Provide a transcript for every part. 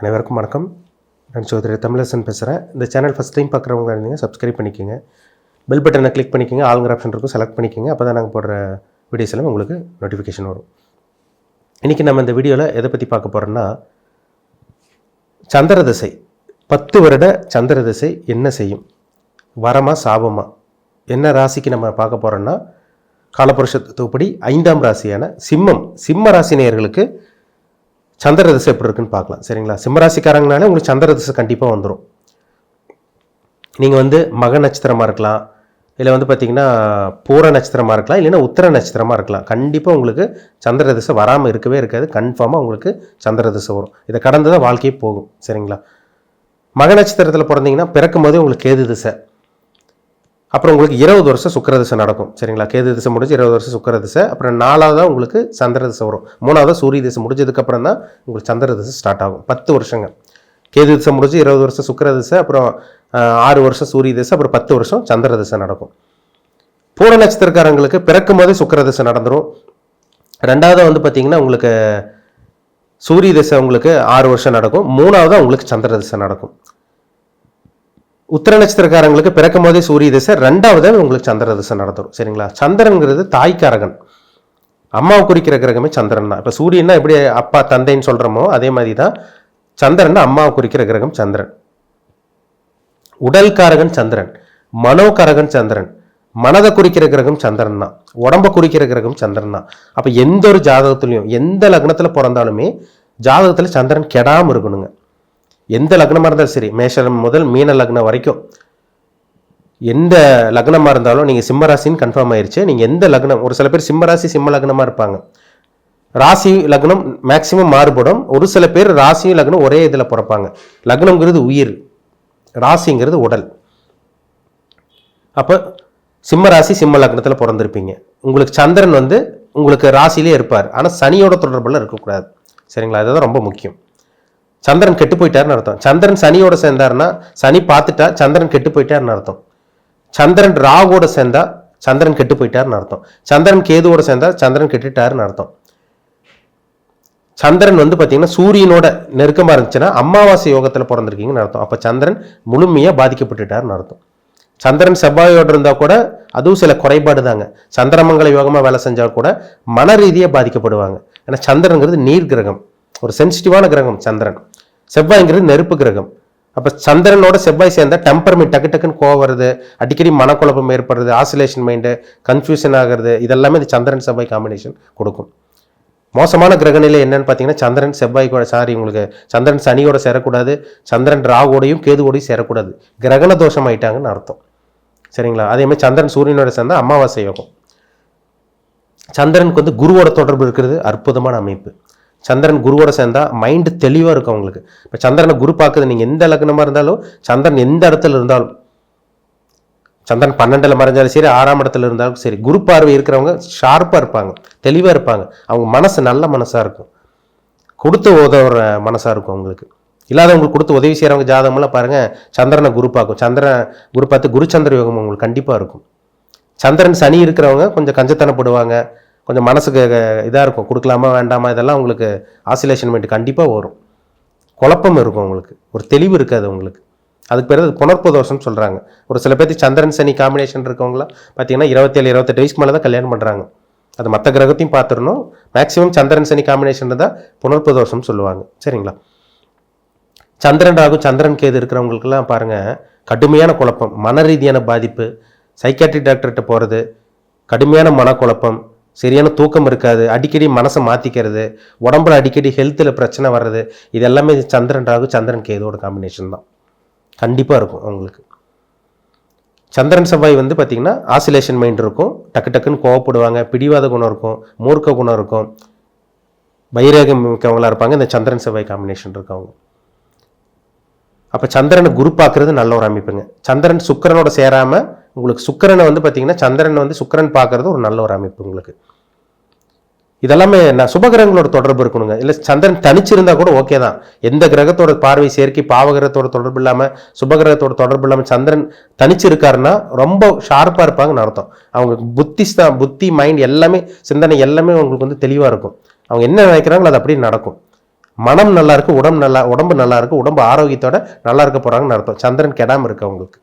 அனைவருக்கும் வணக்கம். நான் ஜோதிடர் தமிழரசன் பேசுகிறேன். இந்த சேனல் ஃபஸ்ட் டைம் பார்க்குறவங்க இருந்தீங்க சப்ஸ்கிரைப் பண்ணிக்கோங்க. பெல் பட்டனை கிளிக் பண்ணிக்கோங்க. ஆளுங்கிற ஆப்ஷன் இருக்கும், செலக்ட் பண்ணிக்கோங்க. அப்போ தான் நாங்கள் போடுற வீடியோஸ் எல்லாம் உங்களுக்கு நோட்டிஃபிகேஷன் வரும். இன்றைக்கி நம்ம இந்த வீடியோவில் எதை பற்றி பார்க்க போகிறோன்னா, சந்திர திசை 10 வருட சந்திர திசை என்ன செய்யும், வரமா சாபமா, என்ன ராசிக்கு நம்ம பார்க்க போகிறோன்னா, காலபுருஷ தத்துவப்படி 5ஆம் ராசியான சிம்ம ராசி நேயர்களுக்கு சந்திர திசை எப்படி இருக்குன்னு பார்க்கலாம். சரிங்களா? சிம்மராசிக்காரங்கனாலே உங்களுக்கு சந்திர திசை கண்டிப்பாக வந்துடும். நீங்கள் மக நட்சத்திரமாக இருக்கலாம், இல்லை பார்த்தீங்கன்னா பூர நட்சத்திரமாக இருக்கலாம், இல்லைன்னா உத்தர நட்சத்திரமாக இருக்கலாம். கண்டிப்பாக உங்களுக்கு சந்திர திசை வராமல் இருக்கவே இருக்காது. கன்ஃபார்மாக உங்களுக்கு சந்திர திசை வரும். இதை கடந்து தான் வாழ்க்கையே போகும். சரிங்களா? மக நட்சத்திரத்தில் பிறந்தீங்கன்னா பிறக்கும் போதே உங்களுக்கு கேது திசை, அப்புறம் உங்களுக்கு 20 வருஷம் சுக்கிர திசை நடக்கும். சரிங்களா? கேது திசை முடிஞ்சு 20 வருஷம் சுக்கிர திசை, அப்புறம் 4ஆவதாக உங்களுக்கு சந்திர திசை வரும். 3ஆவதாக சூரிய திசை முடிஞ்சதுக்கப்புறம் தான் உங்களுக்கு சந்திர திசை ஸ்டார்ட் ஆகும். 10 வருஷங்க. கேது திசை முடிஞ்சு 20 வருஷம் சுக்கிர திசை, அப்புறம் 6 வருஷம் சூரிய திசை, அப்புறம் 10 வருஷம் சந்திர திசை நடக்கும். பூர நட்சத்திரக்காரங்களுக்கு பிறக்கும் போதே சுக்கிர திசை நடந்துடும். 2ஆவதாக பார்த்தீங்கன்னா உங்களுக்கு சூரிய திசை உங்களுக்கு 6 வருஷம் நடக்கும். 3ஆவதாக உங்களுக்கு சந்திர திசை நடக்கும். உத்தர நட்சத்திரக்காரங்களுக்கு பிறக்கும் போதே சூரிய திசை, 2ஆவதாக உங்களுக்கு சந்திர திசை நடத்தும். சரிங்களா? சந்திரன்கிறது தாய்க்காரகன், அம்மாவை குறிக்கிற கிரகமே சந்திரன் தான். இப்போ சூரியன்னா எப்படி அப்பா தந்தைன்னு சொல்கிறோமோ அதே மாதிரி தான் சந்திரன் அம்மாவை குறிக்கிற கிரகம் சந்திரன். உடல்காரகன் சந்திரன், மனோகாரகன் சந்திரன், மனதை குறிக்கிற கிரகம் சந்திரன் தான், உடம்பை குறிக்கிற கிரகம் சந்திரன் தான். அப்போ எந்த ஒரு ஜாதகத்துலையும் எந்த லக்னத்தில் பிறந்தாலுமே ஜாதகத்தில் சந்திரன் கெடாமல் இருக்கணுங்க. எந்த லக்னமாக இருந்தாலும் சரி, மேஷம் முதல் மீன லக்னம் வரைக்கும் எந்த லக்னமாக இருந்தாலும் நீங்கள் சிம்மராசின்னு கன்ஃபார்ம் ஆயிடுச்சு. நீங்கள் எந்த லக்னம், ஒரு சில பேர் சிம்மராசி சிம்ம லக்னமாக இருப்பாங்க, ராசி லக்னம் மேக்சிமம் மாறுபடும். ஒரு சில பேர் ராசியும் லக்னம் ஒரே இதில் பிறப்பாங்க. லக்னங்கிறது உயிர், ராசிங்கிறது உடல். அப்போ சிம்ம ராசி சிம்ம லக்னத்தில் பிறந்திருப்பீங்க. உங்களுக்கு சந்திரன் உங்களுக்கு ராசியிலே இருப்பார், ஆனால் சனியோட தொடர்புல இருக்கக்கூடாது. சரிங்களா? அதுதான் ரொம்ப முக்கியம். சந்திரன் கெட்டு போயிட்டாருன்னு அர்த்தம். சந்திரன் சனியோட சேர்ந்தாருன்னா சனி பார்த்துட்டா சந்திரன் கெட்டு போயிட்டாருன்னு அர்த்தம். சந்திரன் ராகுவோட சேர்ந்தா சந்திரன் கெட்டு போயிட்டாருன்னு அர்த்தம். சந்திரன் கேதுவோட சேர்ந்தா சந்திரன் கெட்டுட்டாருன்னு அர்த்தம். சந்திரன் பார்த்தீங்கன்னா சூரியனோட நெருக்கமாக இருந்துச்சுன்னா அமாவாசை யோகத்தில் பிறந்திருக்கீங்கன்னு அர்த்தம். அப்போ சந்திரன் முழுமையாக பாதிக்கப்பட்டுட்டாருன்னு அர்த்தம். சந்திரன் செவ்வாயோடு இருந்தால் கூட அதுவும் சில குறைபாடு தாங்க. சந்திரமங்கல யோகமாக வேலை செஞ்சால் கூட மன ரீதியாக பாதிக்கப்படுவாங்க. ஏன்னா சந்திரங்கிறது நீர் கிரகம், ஒரு சென்சிட்டிவான கிரகம் சந்திரன். செவ்வாய்ங்கிறது நெருப்பு கிரகம். அப்போ சந்திரனோட செவ்வாய் சேர்ந்தா டெம்பர்மெண்ட், டக்குன்னு கோவம் வருது, அடிக்கடி மனக்குழப்பம் ஏற்படுறது, ஆசிலேஷன் மைண்டு, கன்ஃபியூஷன் ஆகிறது, இதெல்லாமே இந்த சந்திரன் செவ்வாய் காம்பினேஷன் கொடுக்கும். மோசமான கிரகநிலை என்னன்னு பார்த்தீங்கன்னா சந்திரன் செவ்வாய் கூட உங்களுக்கு சந்திரன் சனியோட சேரக்கூடாது, சந்திரன் ராகுவோடையும் கேதுவோடையும் சேரக்கூடாது. கிரகண தோஷம் ஆயிட்டாங்கன்னு அர்த்தம். சரிங்களா? அதேமாதிரி சந்திரன் சூரியனோட சேர்ந்தா அமாவாசை யோகம். சந்திரனுக்கு குருவோட தொடர்பு இருக்கிறது அற்புதமான அமைப்பு. சந்திரன் குருவோட சேர்ந்தா மைண்டு தெளிவாக இருக்கும் அவங்களுக்கு. இப்போ சந்திரனை குரு பார்க்குது, நீங்கள் எந்த லக்னமாக இருந்தாலும் சந்திரன் எந்த இடத்துல இருந்தாலும், சந்திரன் 12ல் மறைஞ்சாலும் சரி, 6ஆம் இடத்துல இருந்தாலும் சரி, குரு பார்வை இருக்கிறவங்க ஷார்ப்பாக இருப்பாங்க, தெளிவாக இருப்பாங்க. அவங்க மனசு நல்ல மனசாக இருக்கும், கொடுத்து உதவுற மனசாக இருக்கும் அவங்களுக்கு. இல்லாதவங்களுக்கு கொடுத்து உதவி செய்கிறவங்க ஜாதகமெல்லாம் பாருங்கள், சந்திரனை குரு பார்க்கும். சந்திரன் குரு பார்த்து குருச்சந்திர யோகம் உங்களுக்கு கண்டிப்பாக இருக்கும். சந்திரன் சனி இருக்கிறவங்க கொஞ்சம் கஞ்சத்தனப்படுவாங்க, கொஞ்சம் மனசுக்கு இதாக இருக்கும், கொடுக்கலாமா வேண்டாமா, இதெல்லாம் உங்களுக்கு ஆசிலேஷன் மைண்ட் கண்டிப்பாக வரும். குழப்பம் இருக்கும் உங்களுக்கு, ஒரு தெளிவு இருக்காது உங்களுக்கு. அதுக்கு பிறகு புனர்ப்பு தோஷம்னு சொல்கிறாங்க. ஒரு சில பேருக்கு சந்திரன் சனி காம்பினேஷன் இருக்கவங்களாம் பார்த்தீங்கன்னா 27-28 வயசுக்கு மேலே தான் கல்யாணம் பண்ணுறாங்க. அது மற்ற கிரகத்தையும் பார்த்துடணும். மேக்ஸிமம் சந்திரன் சனி காம்பினேஷன் தான் புனர்ப்பு தோஷம்னு சொல்லுவாங்க. சரிங்களா? சந்திரன் ராகு சந்திரன் கேது இருக்கிறவங்களுக்கெல்லாம் பாருங்கள், கடுமையான குழப்பம், மன ரீதியான பாதிப்பு, சைக்காட்ரிக் டாக்டர்கிட்ட போகிறது, கடுமையான மனக்குழப்பம், சரியான தூக்கம் இருக்காது, அடிக்கடி மனசை மாற்றிக்கிறது, உடம்புல அடிக்கடி ஹெல்த்தில் பிரச்சனை வர்றது, இது எல்லாமே சந்திரன் ராகு சந்திரன் கேதோட காம்பினேஷன் தான் கண்டிப்பாக இருக்கும் அவங்களுக்கு. சந்திரன் செவ்வாய் பார்த்தீங்கன்னா ஆசிலேஷன் மைண்ட் இருக்கும், டக்குன்னு கோவப்படுவாங்க, பிடிவாத குணம் இருக்கும், மூர்க்க குணம் இருக்கும், வைராகம் மிக்கவங்களாக இருப்பாங்க. இந்த சந்திரன் செவ்வாய் காம்பினேஷன் இருக்கவங்க. அப்போ சந்திரனை குரு பார்க்குறது நல்ல ஒரு அமைப்புங்க. சந்திரன் சுக்கிரனோட சேராமல் உங்களுக்கு சுக்கிரனை பார்த்தீங்கன்னா சந்திரன் சுக்கிரன் பார்க்குறது ஒரு நல்ல ஒரு அமைப்பு உங்களுக்கு. இதெல்லாமே நான் சுபகிரகங்களோட தொடர்பு இருக்கணுங்க. இல்லை சந்திரன் தனிச்சிருந்தா கூட ஓகே தான். எந்த கிரகத்தோட பார்வை சேர்க்கை பாவகிரகத்தோட தொடர்பு இல்லாமல் சுபகிரகத்தோட தொடர்பு இல்லாமல் சந்திரன் தனிச்சிருக்காருன்னா ரொம்ப ஷார்ப்பாக இருப்பாங்கன்னு அர்த்தம். அவங்க புத்தி மைண்ட் எல்லாமே சிந்தனை எல்லாமே உங்களுக்கு தெளிவாக இருக்கும். அவங்க என்ன நினைக்கிறாங்களோ அது அப்படியே நடக்கும். மனம் நல்லா இருக்குது, உடம்பு நல்லா இருக்குது, உடம்பு ஆரோக்கியத்தோட நல்லா இருக்க போகிறாங்கன்னு அர்த்தம். சந்திரன் கெடாமல் இருக்கு அவங்களுக்கு.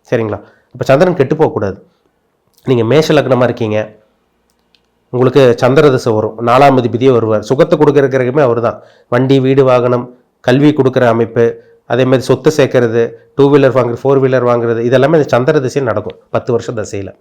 சரிங்களா? இப்போ சந்திரன் கெட்டு போகக்கூடாது. நீங்கள் மேஷ லக்னமாக இருக்கீங்க, உங்களுக்கு சந்திர திசை வரும், 4ஆம் அதிபதியே வருவார். சுகத்தை கொடுக்குற கிரகமே அவர் தான். வண்டி, வீடு, வாகனம், கல்வி கொடுக்குற அமைப்பு, அதே மாதிரி சொத்து சேர்க்கறது, 2 வீலர் வாங்குறது, 4 வீலர் வாங்குறது, இதெல்லாமே இந்த சந்திர திசையில் நடக்கும் 10 வருஷம் திசையில்.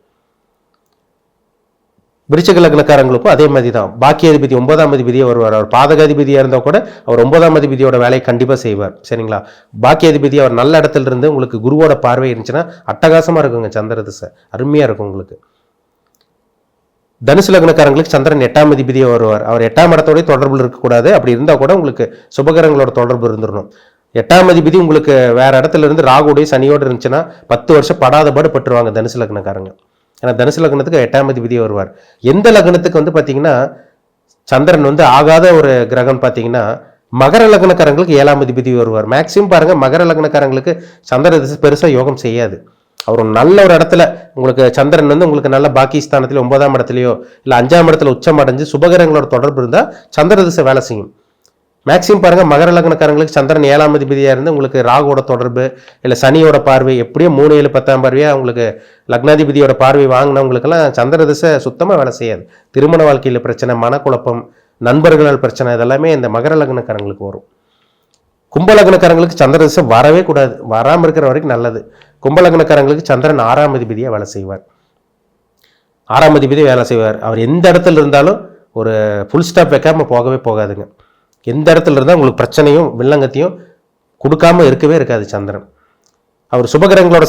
விருச்சிக லக்னக்காரங்களுக்கும் அதே மாதிரி தான். பாக்கியாதிபதி 9ஆம் அதிபதியே வருவார். அவர் பாதகாதிபதியாக இருந்தால் கூட அவர் 9ஆம் அதிபதியோட வேலையை கண்டிப்பாக செய்வார். சரிங்களா? பாக்கியாதிபதி அவர் நல்ல இடத்துல இருந்து உங்களுக்கு குருவோட பார்வை இருந்துச்சுன்னா அட்டகாசமாக இருக்குங்க சந்திர திசை, அருமையாக இருக்கும் உங்களுக்கு. தனுசு லக்னக்காரங்களுக்கு சந்திரன் 8ஆம் அதிபதியே வருவார். அவர் 8ஆம் இடத்தோடய தொடர்பில் இருக்கக்கூடாது. அப்படி இருந்தால் கூட உங்களுக்கு சுபகிரகங்களோட தொடர்பு இருந்துடணும். 8ஆம் அதிபதி உங்களுக்கு வேற இடத்துல இருந்து ராகுடைய சனியோடு இருந்துச்சுன்னா 10 வருஷம் படாதபாடு பட்டுருவாங்க தனுசு லக்னக்காரங்க. ஏன்னா தனுசு லக்னத்துக்கு 8ஆம் அதிபதியே வருவார். எந்த லக்னத்துக்கு வந்து பார்த்தீங்கன்னா சந்திரன் வந்து ஆகாத ஒரு கிரகம் பார்த்தீங்கன்னா மகர லக்னக்காரங்களுக்கு 7ஆம் அதிபதி வருவார். மேக்சிமம் பாருங்க மகர லக்னக்காரங்களுக்கு சந்திர திசை பெருசாக யோகம் செய்யாது. அவர் நல்ல ஒரு இடத்துல உங்களுக்கு சந்திரன் வந்து உங்களுக்கு நல்ல பாகிஸ்தானத்திலயோ 9ஆம் இடத்துலையோ இல்லை 5ஆம் இடத்துல உச்சம் அடைஞ்சு சுபகிரகங்களோட தொடர்பு இருந்தால் சந்திர திசை வேலை செய்யும். மேக்சிமம் பாருங்க மகர லக்னக்காரங்களுக்கு சந்திரன் 7ஆம் அதிபதியாக இருந்து உங்களுக்கு ராகுவோட தொடர்பு இல்லை சனியோட பார்வை எப்படியோ 3, 7, 10ஆம் பார்வையாக உங்களுக்கு லக்னாதிபதியோட பார்வை வாங்கினவங்களுக்கெல்லாம் சந்திர திசை சுத்தமாக வேலை செய்யாது. திருமண வாழ்க்கையில் பிரச்சனை, மனக்குழப்பம், நண்பர்களால் பிரச்சனை, இதெல்லாமே இந்த மகர லக்னக்காரங்களுக்கு வரும். கும்பலக்னக்காரங்களுக்கு சந்திர திசை வரவே கூடாது. வராமல் இருக்கிற வரைக்கும் நல்லது. கும்பலக்னக்காரங்களுக்கு சந்திரன் 6ஆம் அதிபதியாக வேலை செய்வார். 6ஆம் அதிபதி வேலை செய்வார். அவர் எந்த இடத்துல இருந்தாலும் ஒரு ஃபுல் ஸ்டாப் வைக்காமல் போகவே போகாதுங்க. எந்த இடத்துல இருந்தால் உங்களுக்கு பிரச்சனையும் வில்லங்கத்தையும் கொடுக்காம இருக்கவே இருக்காது சந்திரன். அவர் சுபகிரகங்களோட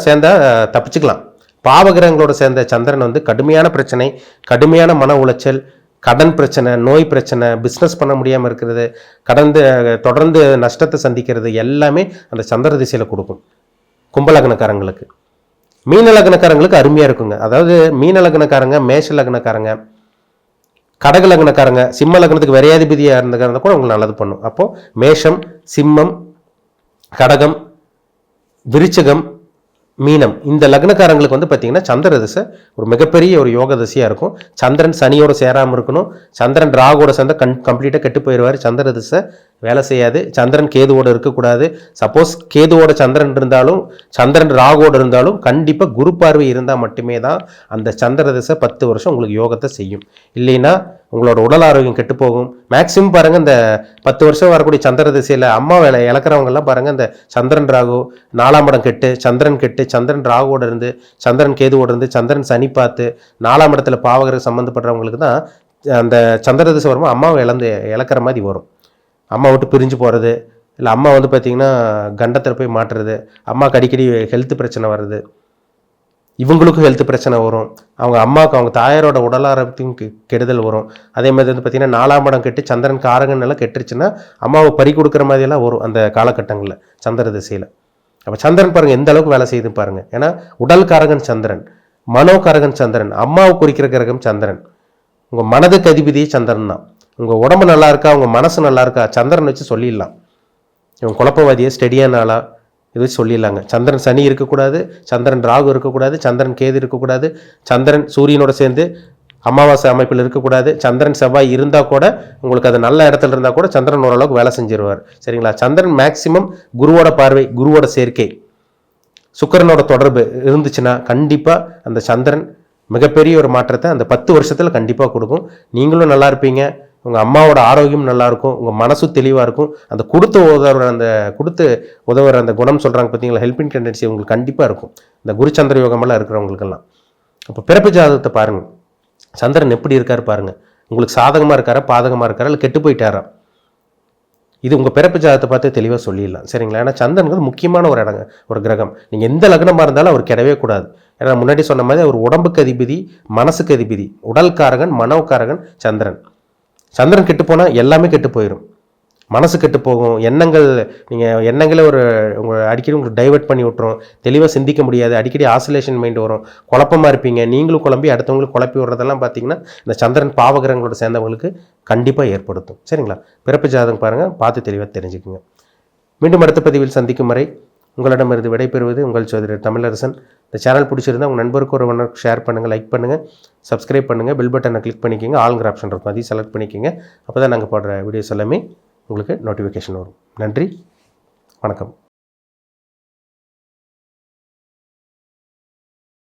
சேர்ந்தா தப்பிச்சுக்கலாம். பாவகிரகங்களோட சேர்ந்த சந்திரன் வந்து கடுமையான பிரச்சனை, கடுமையான மன உளைச்சல், கடன் பிரச்சனை, நோய் பிரச்சனை, பிஸ்னஸ் பண்ண முடியாமல் இருக்கிறது, தொடர்ந்து நஷ்டத்தை சந்திக்கிறது எல்லாமே அந்த சந்திர திசையில் கொடுக்கும் கும்பலக்னக்காரங்களுக்கு. மீன லக்னக்காரங்களுக்கு அருமையாக இருக்குங்க. அதாவது மீன லக்னக்காரங்க, மேஷ லக்னக்காரங்க, கடக லக்னக்காரங்க, சிம்ம லக்னத்துக்கு விரையாதிபதியாக இருந்தக்காரங்க கூட உங்களுக்கு நல்லது பண்ணும். அப்போது மேஷம், சிம்மம், கடகம், விருச்சிகம், மீனம் இந்த லக்னக்காரங்களுக்கு வந்து பார்த்தீங்கன்னா சந்திர திசை ஒரு மிகப்பெரிய ஒரு யோக திசையாக இருக்கும். சந்திரன் சனியோட சேராமல் இருக்கணும். சந்திரன் ராகுவோட சேர்ந்த கம்ப்ளீட்டாக கெட்டு போயிடுவார். சந்திர திசை வேலை செய்யாது. சந்திரன் கேதுவோடு இருக்கக்கூடாது. சப்போஸ் கேதுவோட சந்திரன் இருந்தாலும் சந்திரன் ராகுவோடு இருந்தாலும் கண்டிப்பாக குரு பார்வை இருந்தால் மட்டுமே தான் அந்த சந்திர திசை 10 வருஷம் உங்களுக்கு யோகத்தை செய்யும். இல்லைன்னா உங்களோட உடல் ஆரோக்கியம் கெட்டு போகும். மேக்சிமம் பாருங்கள் இந்த 10 வருஷம் வரக்கூடிய சந்திர திசையில் அம்மா வேலை இழக்கிறவங்கெல்லாம் பாருங்கள் இந்த சந்திரன் ராகு 4ஆம் இடம் கெட்டு, சந்திரன் ராகுவோட இருந்து, சந்திரன் கேதுவோடு இருந்து, சந்திரன் சனி பார்த்து 4ஆம் இடத்துல பாவகிரகம் சம்மந்தப்படுறவங்களுக்கு தான் அந்த சந்திர திசை வரும்போது அம்மாவை இழக்கிற மாதிரி வரும். அம்மா விட்டு பிரிஞ்சு போகிறது, இல்லை அம்மா வந்து பார்த்திங்கன்னா கண்டத்தில் போய் மாட்டுறது, அம்மாவுக்கு அடிக்கடி ஹெல்த் பிரச்சனை வருது, இவங்களுக்கும் ஹெல்த் பிரச்சனை வரும். அவங்க அம்மாவுக்கு அவங்க தாயாரோட உடல் ஆரோக்கியத்தையும் கெடுதல் வரும். அதே மாதிரி வந்து பார்த்திங்கன்னா 4ஆம் இடம் கெட்டு சந்திரன் காரகன் எல்லாம் கெட்டுருச்சுன்னா அம்மாவை பறி கொடுக்குற மாதிரியெல்லாம் வரும் அந்த காலகட்டங்களில் சந்திர திசையில். அப்போ சந்திரன் பாருங்கள் எந்த அளவுக்கு வேலை செய்யுது பாருங்கள். ஏன்னா உடல் காரகன் சந்திரன், மனோகாரகன் சந்திரன், அம்மாவை குறிக்கிற கிரகம் சந்திரன், உங்கள் மனதுக்கு அதிபதியே சந்திரன் தான். உங்கள் உடம்பு நல்லா இருக்கா, உங்கள் மனசு நல்லா இருக்கா, சந்திரன் வச்சு சொல்லிடலாம். இவங்க குழப்பவாதியை ஸ்டெடியான ஆளா இது வச்சு சொல்லிடலாங்க. சந்திரன் சனி இருக்கக்கூடாது, சந்திரன் ராகு இருக்கக்கூடாது, சந்திரன் கேது இருக்கக்கூடாது, சந்திரன் சூரியனோட சேர்ந்து அமாவாசை அமைப்பில் இருக்கக்கூடாது, சந்திரன் செவ்வாய் இருந்தால் கூட உங்களுக்கு அது நல்ல இடத்துல இருந்தால் கூட சந்திரன் ஓரளவுக்கு வேலை செஞ்சிருவார். சரிங்களா? சந்திரன் மேக்சிமம் குருவோட பார்வை, குருவோட சேர்க்கை, சுக்கிரனோட தொடர்பு இருந்துச்சுன்னா கண்டிப்பாக அந்த சந்திரன் மிகப்பெரிய ஒரு மாற்றத்தை அந்த 10 வருஷத்தில் கண்டிப்பாக கொடுக்கும். நீங்களும் நல்லா இருப்பீங்க, உங்கள் அம்மாவோட ஆரோக்கியம் நல்லாயிருக்கும், உங்கள் மனசும் தெளிவாக இருக்கும். அந்த கொடுத்து உதவுற அந்த குணம் சொல்கிறாங்க பார்த்தீங்களா, ஹெல்பிங் டெண்டன்சி உங்களுக்கு கண்டிப்பாக இருக்கும் இந்த குருச்சந்திர யோகமெல்லாம் இருக்கிறவங்களுக்கெல்லாம். அப்போ பிறப்பு ஜாதகத்தை பாருங்கள், சந்திரன் எப்படி இருக்கார் பாருங்கள். உங்களுக்கு சாதகமாக இருக்காரா, பாதகமாக இருக்காரா, இல்லை கெட்டு போயிட்டாரா, இது உங்கள் பிறப்பு ஜாதகத்தை பார்த்து தெளிவாக சொல்லிடலாம். சரிங்களா? ஏன்னா சந்திரனுக்கு முக்கியமான ஒரு கிரகம். நீங்கள் எந்த லக்னமாக இருந்தாலும் அவர் கிடவே கூடாது. ஏன்னா முன்னாடி சொன்ன மாதிரி அவர் உடம்புக்கு அதிபதி, மனசுக்கு அதிபதி, உடல்காரகன், மனோகாரகன் சந்திரன். சந்திரன் கெட்டு போனால் எல்லாமே கெட்டு போயிடும். மனசு கெட்டு போகும், நீங்கள் எண்ணங்களே உங்களை அடிக்கடி உங்களுக்கு டைவெர்ட் பண்ணி விட்டுரும், தெளிவாக சிந்திக்க முடியாது, அடிக்கடி ஆசிலேஷன் மைண்ட் வரும், குழப்பமாக இருப்பீங்க, நீங்களும் குழம்பி அடுத்தவங்களுக்கு குழப்பி விடுறதெல்லாம் பார்த்தீங்கன்னா இந்த சந்திரன் பாவகிரகங்களோட சேர்ந்தவங்களுக்கு கண்டிப்பாக ஏற்படுத்தும். சரிங்களா? பிறப்பு ஜாதகம் பாருங்கள், பார்த்து தெளிவாக தெரிஞ்சுக்குங்க. மீண்டும் அடுத்த பதிவில் சந்திக்கும் வரை உங்களிடமிருந்து விடைபெறுவது உங்கள் ஜோதிடர் தமிழரசன். இந்த சேனல் பிடிச்சிருந்தால் உங்கள் நண்பருக்கு ஒரு ஒன்று ஷேர் பண்ணுங்கள், லைக் பண்ணுங்கள், சப்ஸ்கிரைப் பண்ணுங்கள், பெல் பட்டனை கிளிக் பண்ணிக்கோங்க, ஆளுங்கிற ஆப்ஷன் இருக்கும், அதையும் செலக்ட் பண்ணிக்கோங்க. அப்போ தான் நாங்கள் போடுற வீடியோஸ் எல்லாமே உங்களுக்கு நோட்டிஃபிகேஷன் வரும். நன்றி, வணக்கம்.